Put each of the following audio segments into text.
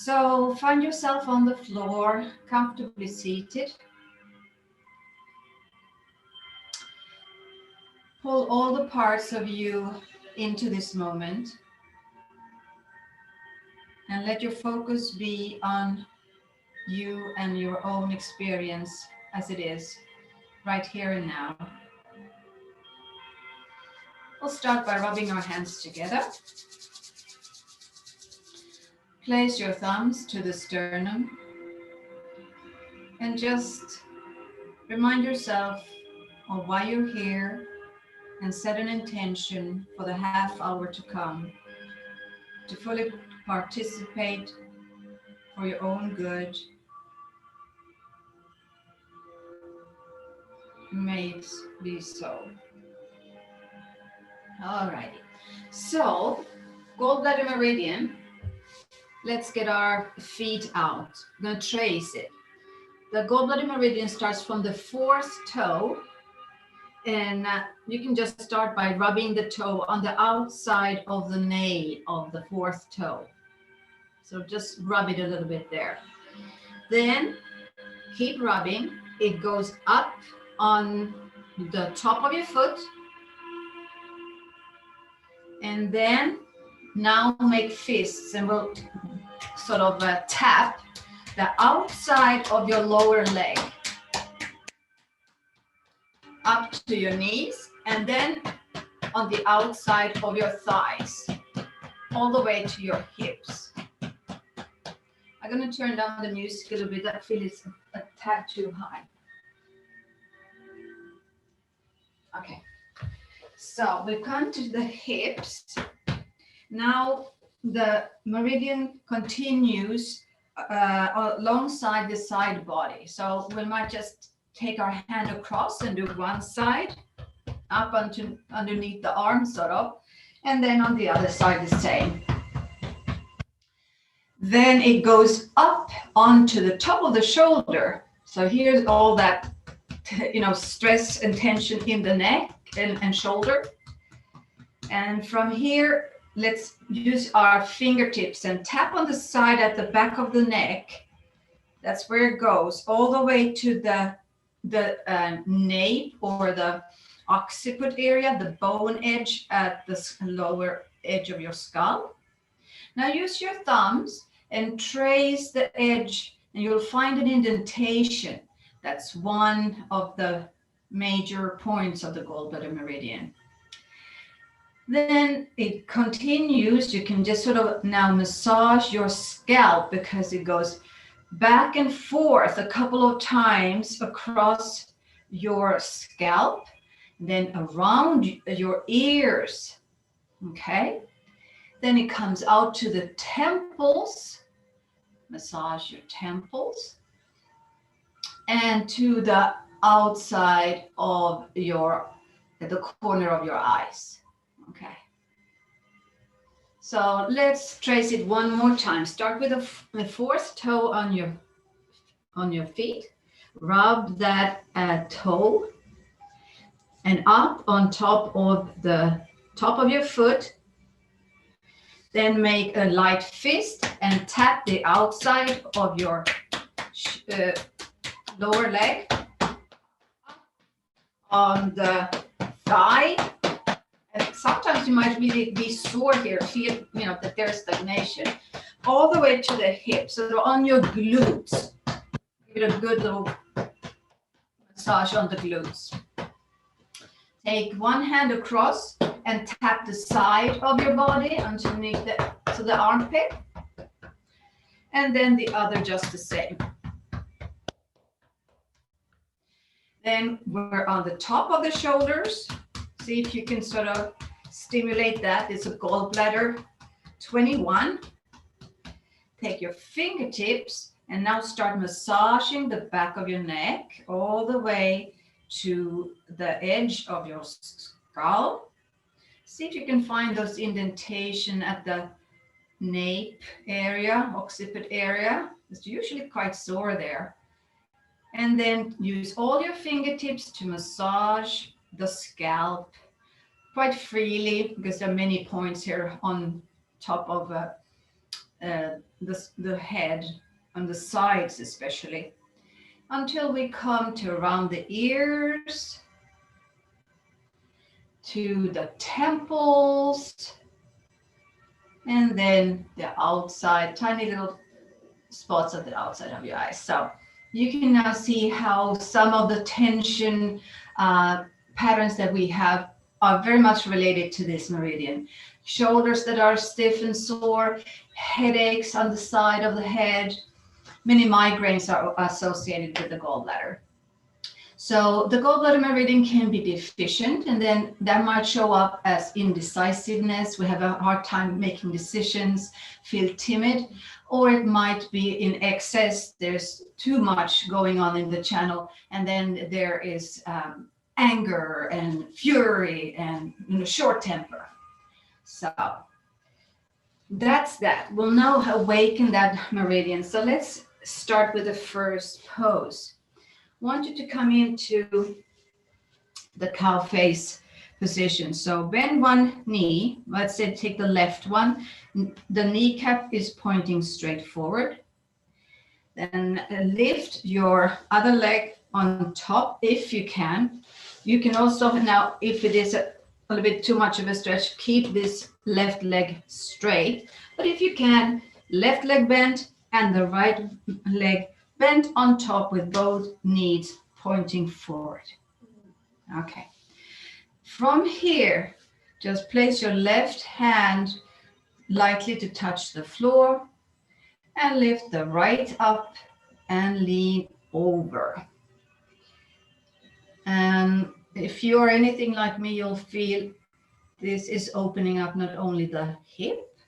So find yourself on the floor, comfortably seated. Pull all the parts of you into this moment. And let your focus be on you and your own experience as it is, right here and now. We'll start by rubbing our hands together. Place your thumbs to the sternum and just remind yourself of why you're here and set an intention for the half hour to come to fully participate for your own good. May it be so. Alrighty. So, gallbladder meridian. Let's get our feet out. I'm going to trace it. The gallbladder meridian starts from the fourth toe, and you can just start by rubbing the toe on the outside of the nail of the fourth toe. So just rub it a little bit there. Then keep rubbing. It goes up on the top of your foot. And then now make fists, and we'll sort of tap the outside of your lower leg up to your knees, and then on the outside of your thighs, all the way to your hips. I'm going to turn down the music a little bit. I feel it's a tad too high. Okay, so we've come to the hips. Now the meridian continues alongside the side body. So we might just take our hand across and do one side, up onto underneath the arm sort of, and then on the other side the same. Then it goes up onto the top of the shoulder. So here's all that, stress and tension in the neck and shoulder. And from here, let's use our fingertips and tap on the side at the back of the neck. That's where it goes, all the way to the nape or the occiput area, the bone edge at the lower edge of your skull. Now use your thumbs and trace the edge, and you'll find an indentation. That's one of the major points of the gallbladder meridian. Then it continues. You can just sort of now massage your scalp, because it goes back and forth a couple of times across your scalp, then around your ears. Okay. Then it comes out to the temples. Massage your temples. And to the outside of the corner of your eyes. Okay. So let's trace it one more time. Start with the fourth toe on your feet. Rub that toe and up on top of the top of your foot. Then make a light fist and tap the outside of your lower leg on the thigh. And sometimes you might really be sore here, feel that there's stagnation, all the way to the hips. So on your glutes, give it a good little massage on the glutes. Take one hand across and tap the side of your body underneath the armpit, and then the other just the same. Then we're on the top of the shoulders. See if you can sort of stimulate that. It's a gallbladder 21. Take your fingertips and now start massaging the back of your neck all the way to the edge of your skull. See if you can find those indentation at the nape area, occiput area. It's usually quite sore there. And then use all your fingertips to massage the scalp quite freely, because there are many points here on top of the head, on the sides especially, until we come to around the ears, to the temples, and then the outside, tiny little spots at the outside of your eyes. So you can now see how some of the tension patterns that we have are very much related to this meridian. Shoulders that are stiff and sore, headaches on the side of the head. Many migraines are associated with the gallbladder. So the gallbladder meridian can be deficient, and then that might show up as indecisiveness. We have a hard time making decisions, feel timid, or it might be in excess. There's too much going on in the channel, and then there is anger and fury and short temper. So that's that. We'll now awaken that meridian. So let's start with the first pose. I want you to come into the cow face position. So bend one knee. Let's say take the left one. The kneecap is pointing straight forward. Then lift your other leg on top if you can. You can also now, if it is a little bit too much of a stretch, keep this left leg straight. But if you can, left leg bent and the right leg bent on top with both knees pointing forward. Okay. From here, just place your left hand lightly to touch the floor and lift the right up and lean over. And if you are anything like me, you'll feel this is opening up not only the hip,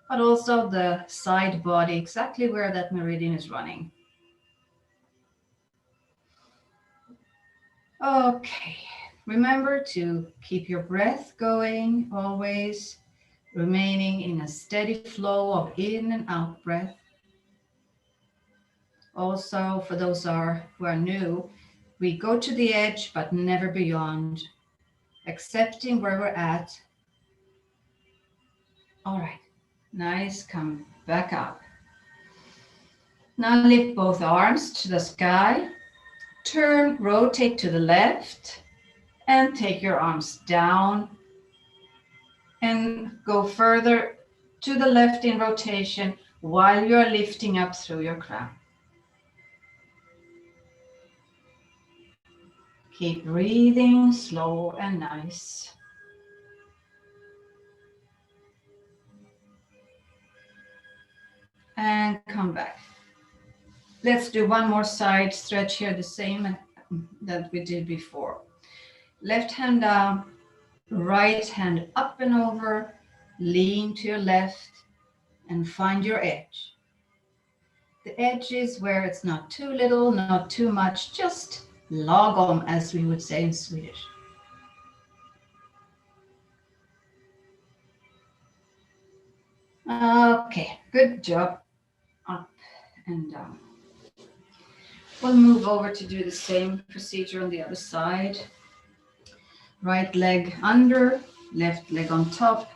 but also the side body, exactly where that meridian is running. Okay, remember to keep your breath going, always remaining in a steady flow of in and out breath. Also, for those who are new, we go to the edge, but never beyond, accepting where we're at. All right, nice, come back up. Now lift both arms to the sky, turn, rotate to the left, and take your arms down and go further to the left in rotation while you're lifting up through your crown. Keep breathing slow and nice. And come back. Let's do one more side stretch here, the same that we did before. Left hand down, right hand up and over, lean to your left and find your edge. The edge is where it's not too little, not too much, just lagom, as we would say in Swedish. Okay, good job. Up and down. We'll move over to do the same procedure on the other side. Right leg under, left leg on top,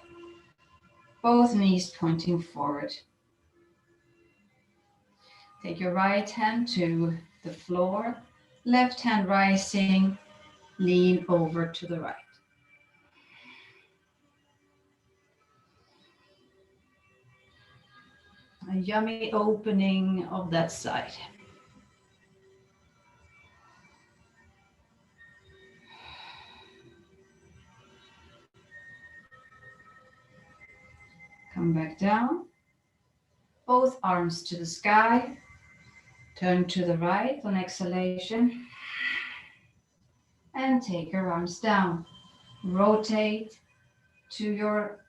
both knees pointing forward. Take your right hand to the floor, left hand rising, lean over to the right. A yummy opening of that side. Come back down. Both arms to the sky. Turn to the right on exhalation. And take your arms down. Rotate to your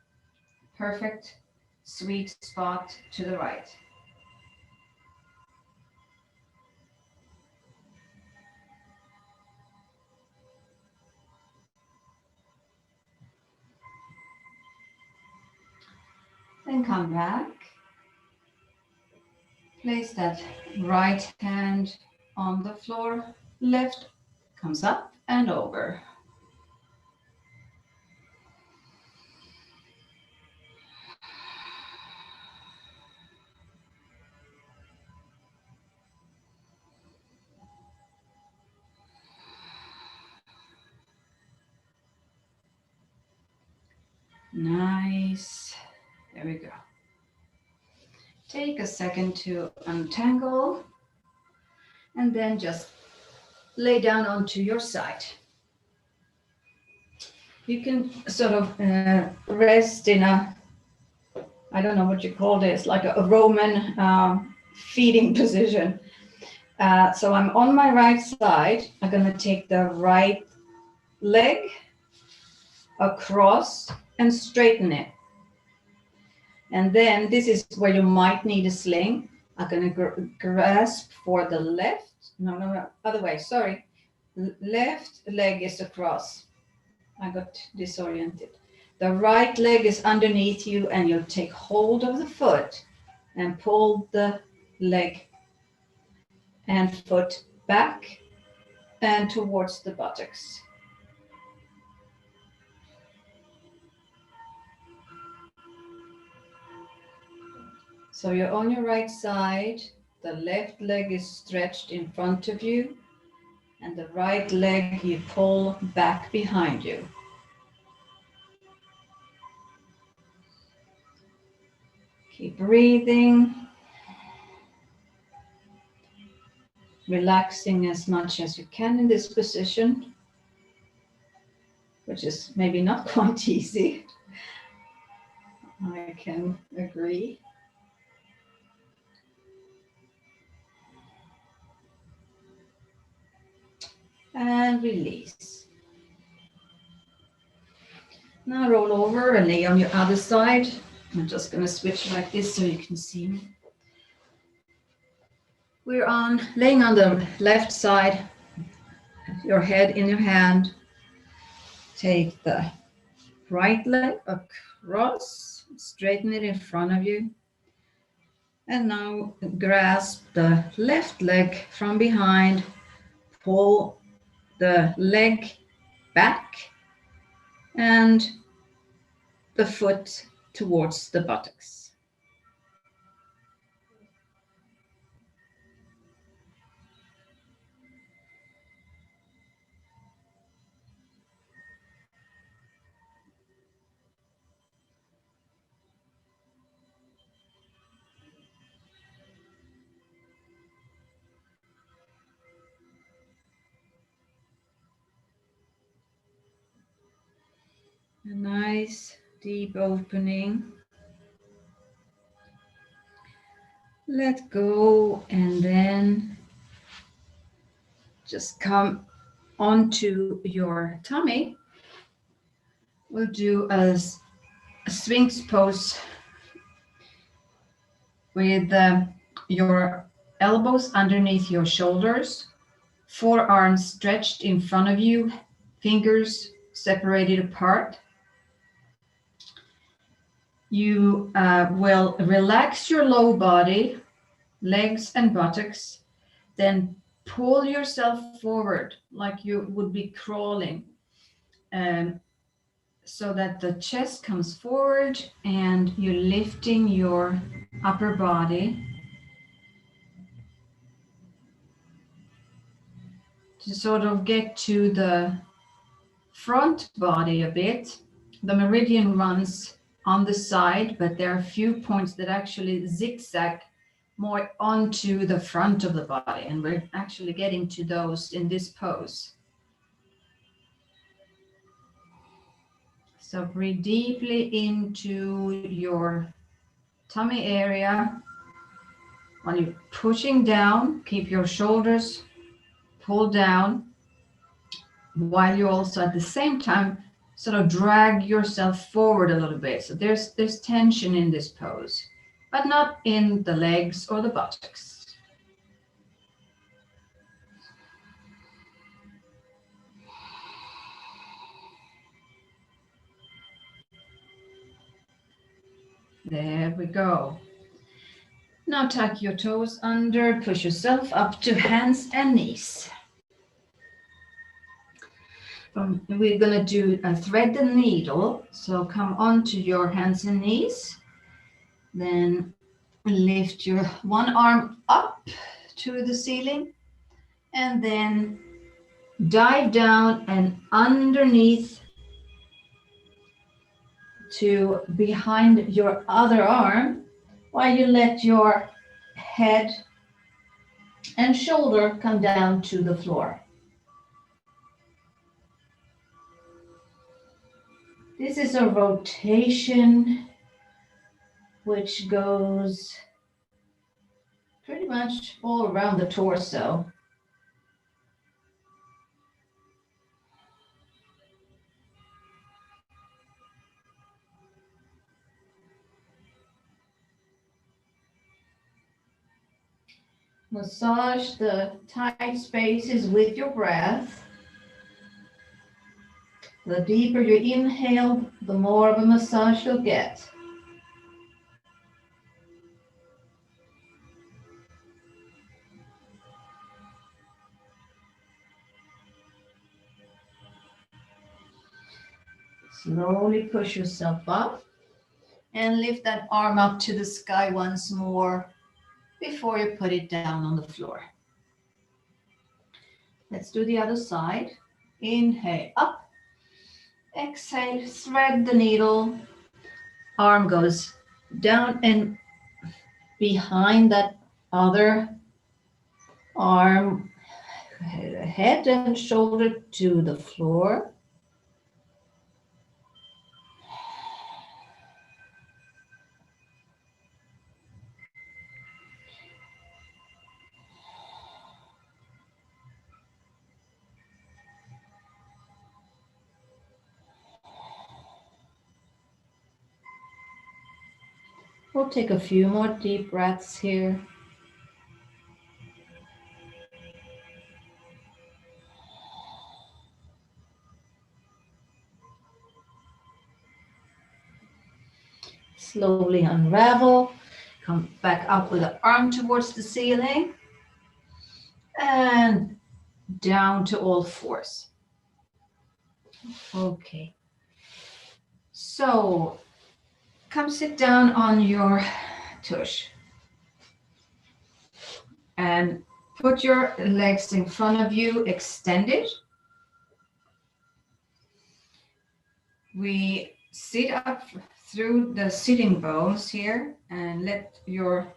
perfect sweet spot to the right. Then come back. Place that right hand on the floor. Left comes up and over. Nice. There we go. Take a second to untangle and then just lay down onto your side. You can sort of rest in a, I don't know what you call this, like a Roman feeding position. So I'm on my right side. I'm going to take the right leg across and straighten it. And then this is where you might need a sling. I'm going to grasp for the left. No, other way, sorry. Left leg is across. I got disoriented. The right leg is underneath you and you'll take hold of the foot and pull the leg and foot back and towards the buttocks. So you're on your right side, the left leg is stretched in front of you, and the right leg you pull back behind you. Keep breathing, relaxing as much as you can in this position, which is maybe not quite easy. I can agree. And release. Now roll over and lay on your other side. I'm just going to switch like this so you can see me. We're laying on the left side, your head in your hand. Take the right leg across, straighten it in front of you. And now grasp the left leg from behind, pull the leg back and the foot towards the buttocks. A nice deep opening. Let go and then just come onto your tummy. We'll do a Sphinx pose with your elbows underneath your shoulders, forearms stretched in front of you, fingers separated apart. You will relax your low body, legs and buttocks, then pull yourself forward like you would be crawling, so that the chest comes forward and you're lifting your upper body to sort of get to the front body a bit. The meridian runs on the side, but there are a few points that actually zigzag more onto the front of the body, and we're actually getting to those in this pose. So breathe deeply into your tummy area. When you're pushing down, keep your shoulders pulled down, while you also at the same time sort of drag yourself forward a little bit. So there's tension in this pose, but not in the legs or the buttocks. There we go. Now tuck your toes under, push yourself up to hands and knees. We're going to do a thread the needle. So come onto your hands and knees. Then lift your one arm up to the ceiling. And then dive down and underneath to behind your other arm while you let your head and shoulder come down to the floor. This is a rotation which goes pretty much all around the torso. Massage the tight spaces with your breath. The deeper you inhale, the more of a massage you'll get. Slowly push yourself up and lift that arm up to the sky once more before you put it down on the floor. Let's do the other side. Inhale up. Exhale, thread the needle. Arm goes down and behind that other arm, head and shoulder to the floor. We'll take a few more deep breaths here. Slowly unravel. Come back up with the arm towards the ceiling. And down to all fours. Okay. So come sit down on your tush. And put your legs in front of you, extended. We sit up through the sitting bones here and let your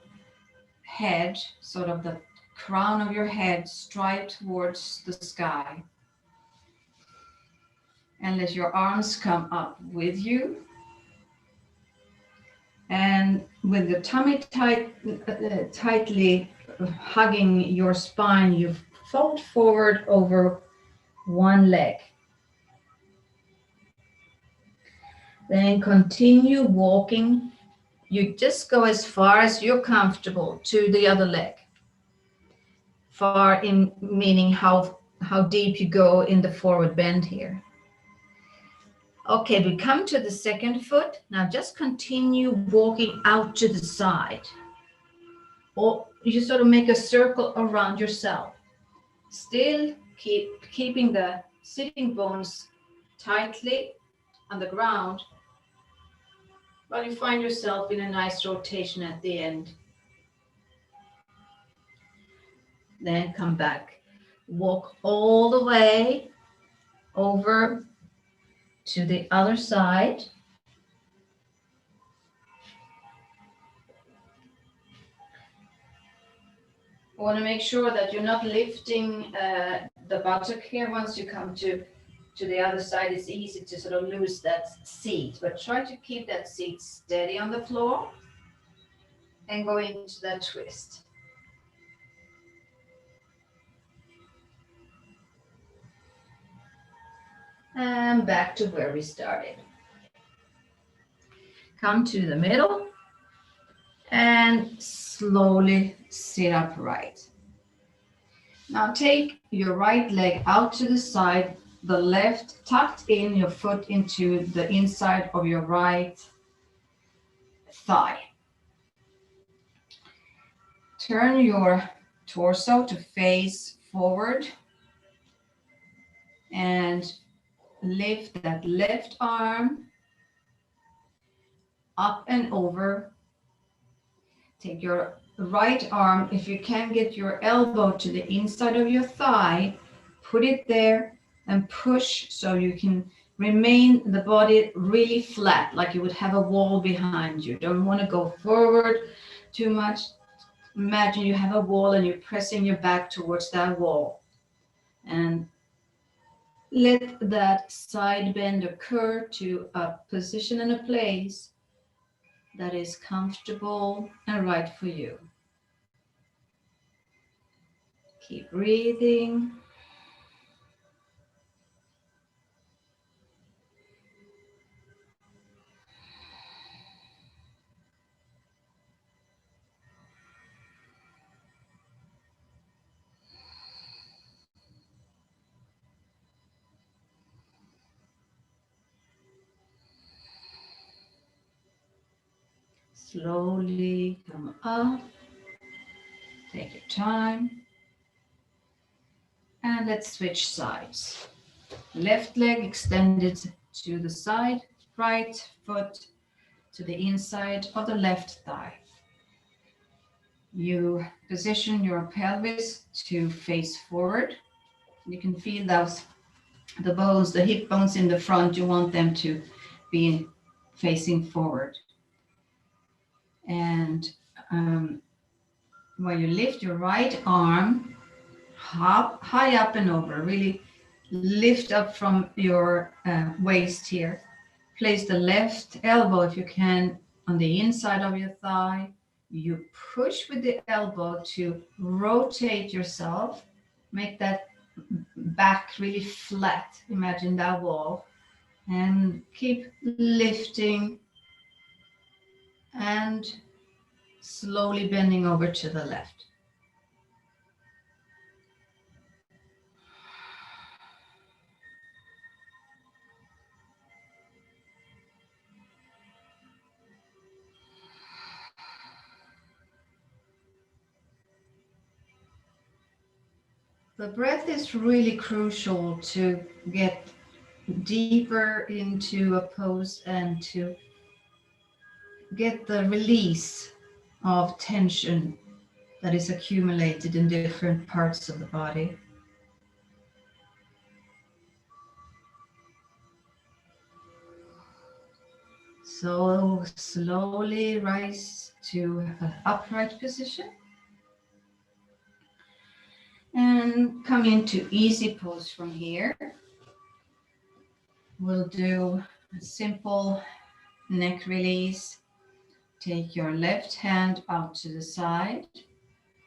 head, sort of the crown of your head, strike towards the sky. And let your arms come up with you. And with the tummy tightly hugging your spine, you fold forward over one leg. Then continue walking. You just go as far as you're comfortable to the other leg. Far in meaning how deep you go in the forward bend here. Okay, we come to the second foot. Now just continue walking out to the side. Or you sort of make a circle around yourself. Still keeping the sitting bones tightly on the ground, while you find yourself in a nice rotation at the end. Then come back. Walk all the way over to the other side. You want to make sure that you're not lifting the buttock here. Once you come to the other side, it's easy to sort of lose that seat, but try to keep that seat steady on the floor and go into that twist. And back to where we started. Come to the middle and slowly sit upright. Now take your right leg out to the side, the left tucked in your foot into the inside of your right thigh. Turn your torso to face forward and lift that left arm up and over. Take your right arm, if you can get your elbow to the inside of your thigh, put it there and push so you can remain the body really flat, like you would have a wall behind you. Don't want to go forward too much. Imagine you have a wall and you're pressing your back towards that wall. And let that side bend occur to a position and a place that is comfortable and right for you. Keep breathing. Slowly come up. Take your time. And let's switch sides. Left leg extended to the side, right foot to the inside of the left thigh. You position your pelvis to face forward. You can feel those, the bones, the hip bones in the front, you want them to be facing forward. And when you lift your right arm high up and over, really lift up from your waist here. Place the left elbow, if you can, on the inside of your thigh. You push with the elbow to rotate yourself. Make that back really flat. Imagine that wall. And keep lifting and slowly bending over to the left. The breath is really crucial to get deeper into a pose and to get the release of tension that is accumulated in different parts of the body. So slowly rise to an upright position and come into easy pose from here. We'll do a simple neck release. Take your left hand out to the side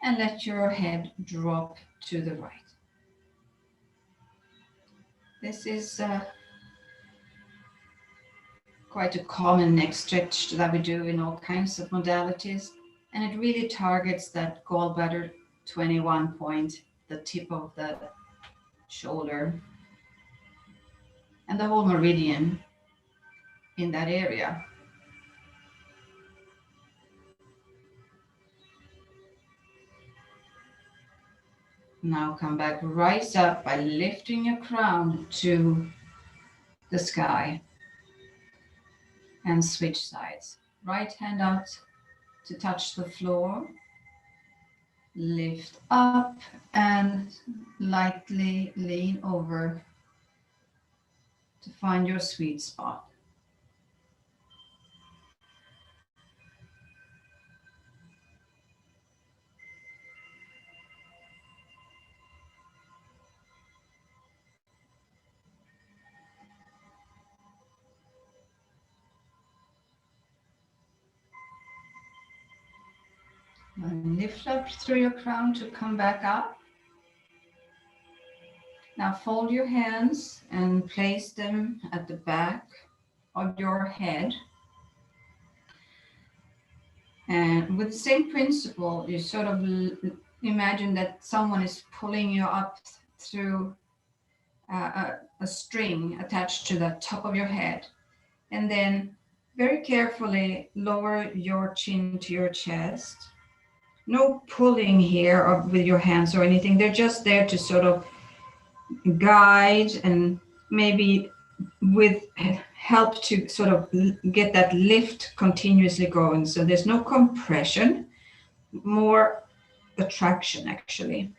and let your head drop to the right. This is quite a common neck stretch that we do in all kinds of modalities, and it really targets that gallbladder 21 point, the tip of the shoulder, and the whole meridian in that area. Now come back, rise up by lifting your crown to the sky and switch sides. Right hand out to touch the floor. Lift up and lightly lean over to find your sweet spot. And lift up through your crown to come back up. Now fold your hands and place them at the back of your head. And with the same principle, you sort of imagine that someone is pulling you up through a string attached to the top of your head. And then very carefully lower your chin to your chest. No pulling here or with your hands or anything. They're just there to sort of guide and maybe with help to sort of get that lift continuously going. So there's no compression, more attraction actually.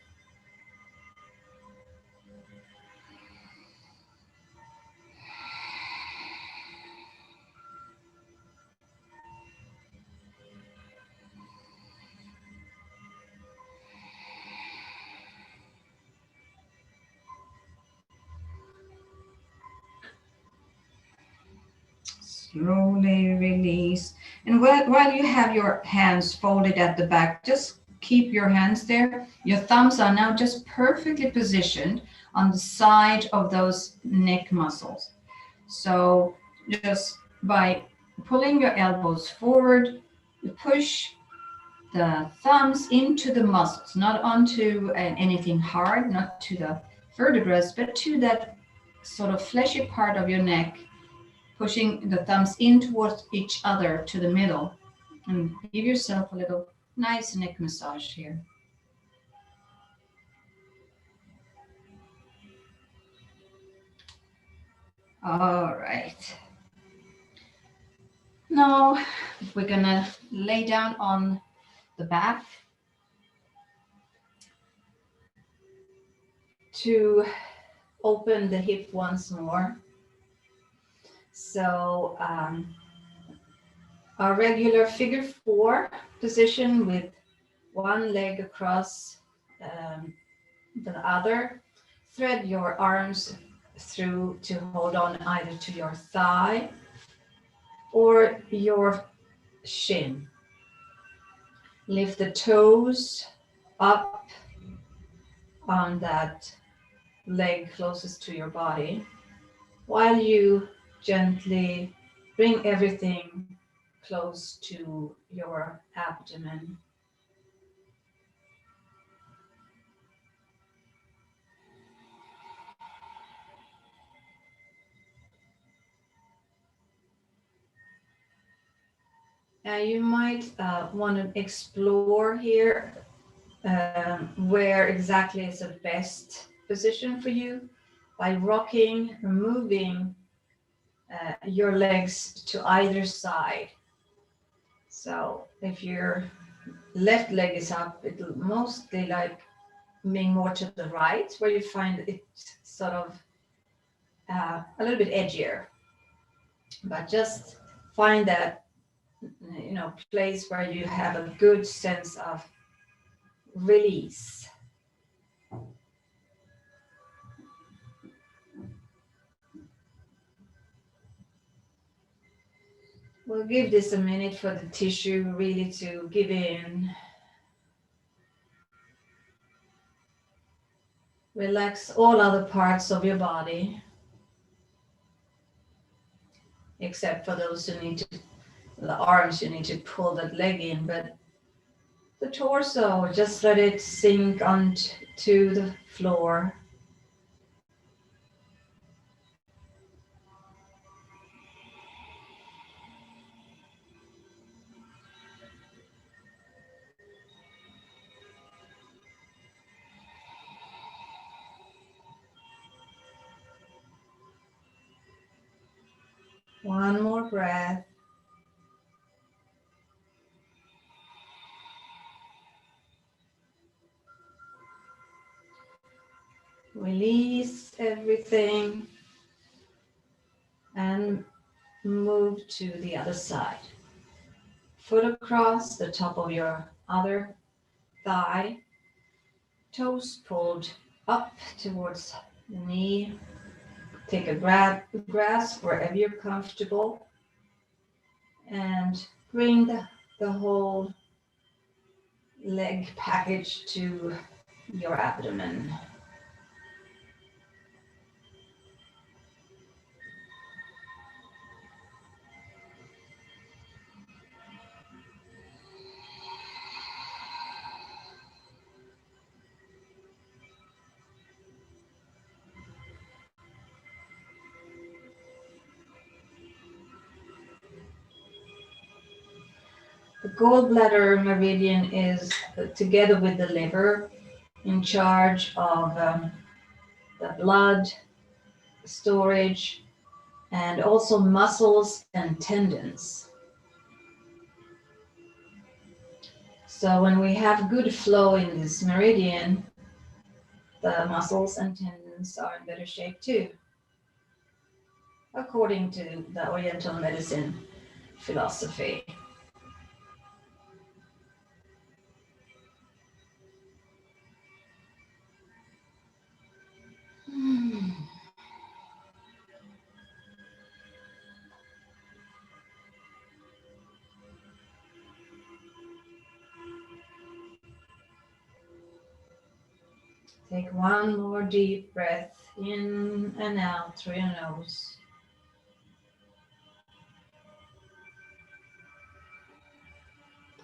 Slowly release. And while you have your hands folded at the back, just keep your hands there. Your thumbs are now just perfectly positioned on the side of those neck muscles. So just by pulling your elbows forward, you push the thumbs into the muscles, not onto anything hard, not to the vertebrae, but to that sort of fleshy part of your neck, pushing the thumbs in towards each other to the middle. And give yourself a little nice neck massage here. All right. Now we're gonna lay down on the back to open the hip once more. So our regular figure 4 position with one leg across the other. Thread your arms through to hold on either to your thigh or your shin. Lift the toes up on that leg closest to your body while you gently bring everything close to your abdomen. You might want to explore here where exactly is the best position for you by rocking, moving your legs to either side. So if your left leg is up, it'll mostly like being more to the right, where you find it sort of a little bit edgier. But just find that place where you have a good sense of release. We'll give this a minute for the tissue really to give in. Relax all other parts of your body, except for those who need to, the arms, you need to pull that leg in, but the torso, just let it sink onto the floor. One more breath. Release everything and move to the other side. Foot across the top of your other thigh, toes pulled up towards the knee. Take a grasp wherever you're comfortable and bring the whole leg package to your abdomen. The gallbladder meridian is, together with the liver, in charge of the blood storage and also muscles and tendons. So when we have good flow in this meridian, the muscles and tendons are in better shape too, according to the Oriental medicine philosophy. Take one more deep breath in and out through your nose.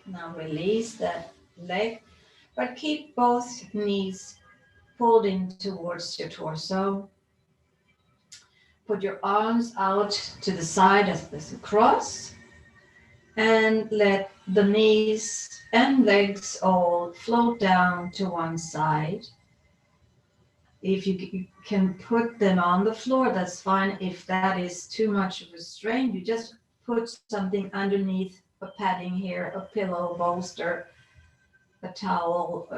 Now release that leg, but keep both knees pulled in towards your torso. Put your arms out to the side as a cross, and let the knees and legs all float down to one side. If you can put them on the floor, that's fine. If that is too much of a strain, you just put something underneath, a padding here, a pillow, bolster, a towel,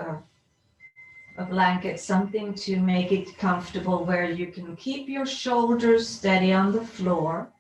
a blanket, something to make it comfortable where you can keep your shoulders steady on the floor.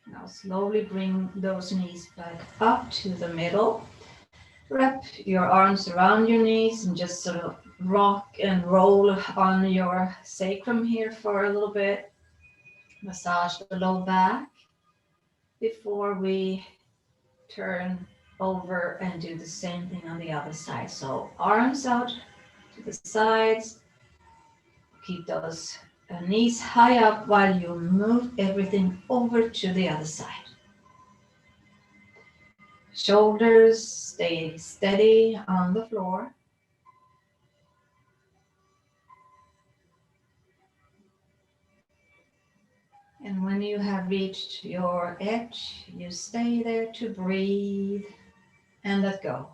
Now slowly bring those knees back up to the middle. Wrap your arms around your knees and just sort of rock and roll on your sacrum here for a little bit. Massage the low back before we turn over and do the same thing on the other side. So arms out to the sides. Keep those knees high up while you move everything over to the other side. Shoulders stay steady on the floor. And when you have reached your edge, you stay there to breathe and let go.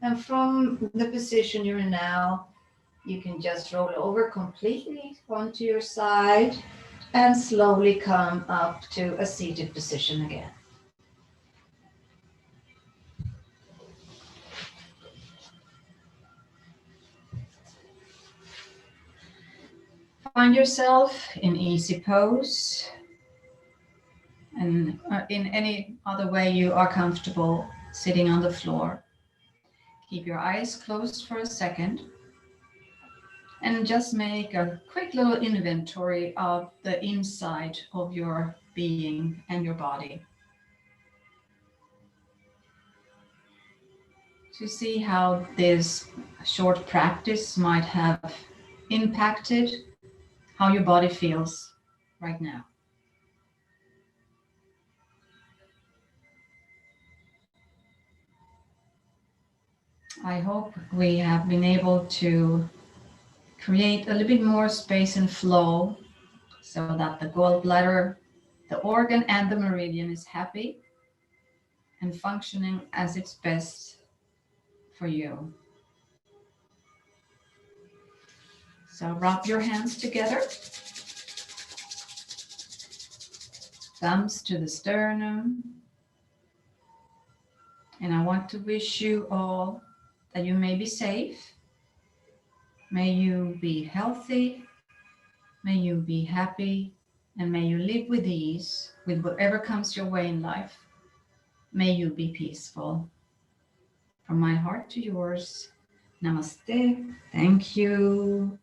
And from the position you're in now, you can just roll over completely onto your side and slowly come up to a seated position again. Find yourself in easy pose and in any other way you are comfortable sitting on the floor. Keep your eyes closed for a second and just make a quick little inventory of the inside of your being and your body, to see how this short practice might have impacted how your body feels right now. I hope we have been able to create a little bit more space and flow so that the gallbladder, the organ, and the meridian is happy and functioning as it's best for you. So wrap your hands together, thumbs to the sternum, and I want to wish you all that you may be safe, may you be healthy, may you be happy, and may you live with ease with whatever comes your way in life. May you be peaceful. From my heart to yours, namaste. Thank you.